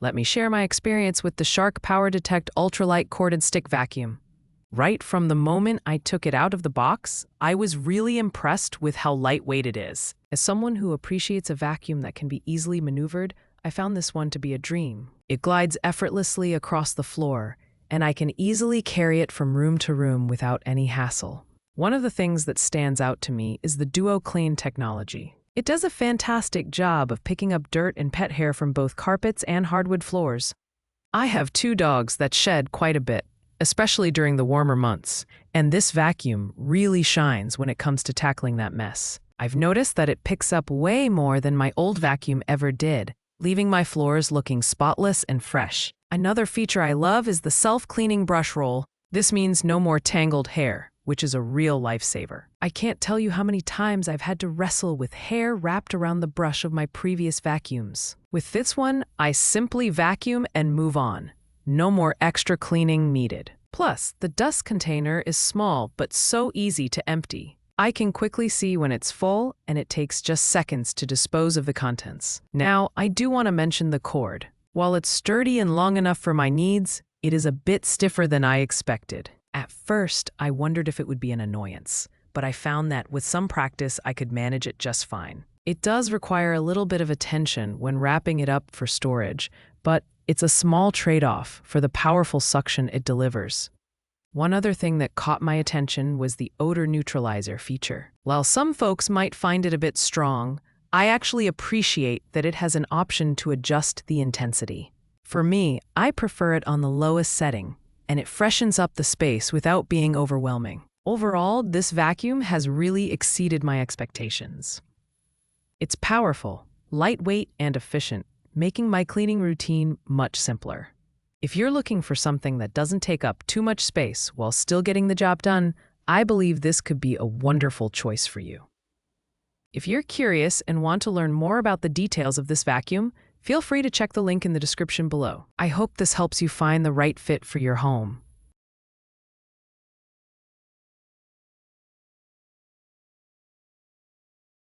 Let me share my experience with the Shark POWERDETECT ultralight corded stick vacuum. Right from the moment I took it out of the box, I was really impressed with how lightweight it is. As someone who appreciates a vacuum that can be easily maneuvered, I found this one to be a dream. It glides effortlessly across the floor, and I can easily carry it from room to room without any hassle. One of the things that stands out to me is the DuoClean technology. It does a fantastic job of picking up dirt and pet hair from both carpets and hardwood floors. I have 2 dogs that shed quite a bit, especially during the warmer months, and this vacuum really shines when it comes to tackling that mess. I've noticed that it picks up way more than my old vacuum ever did, leaving my floors looking spotless and fresh. Another feature I love is the self-cleaning brush roll. This means no more tangled hair, which is a real lifesaver. I can't tell you how many times I've had to wrestle with hair wrapped around the brush of my previous vacuums. With this one, I simply vacuum and move on. No more extra cleaning needed. Plus, the dust container is small but so easy to empty. I can quickly see when it's full, and it takes just seconds to dispose of the contents. Now, I do want to mention the cord. While it's sturdy and long enough for my needs, it is a bit stiffer than I expected. At first, I wondered if it would be an annoyance, but I found that with some practice, I could manage it just fine. It does require a little bit of attention when wrapping it up for storage, but it's a small trade-off for the powerful suction it delivers. One other thing that caught my attention was the odor neutralizer feature. While some folks might find it a bit strong, I actually appreciate that it has an option to adjust the intensity. For me, I prefer it on the lowest setting, and it freshens up the space without being overwhelming. Overall, this vacuum has really exceeded my expectations. It's powerful, lightweight, and efficient, making my cleaning routine much simpler. If you're looking for something that doesn't take up too much space while still getting the job done, I believe this could be a wonderful choice for you. If you're curious and want to learn more about the details of this vacuum, feel free to check the link in the description below. I hope this helps you find the right fit for your home.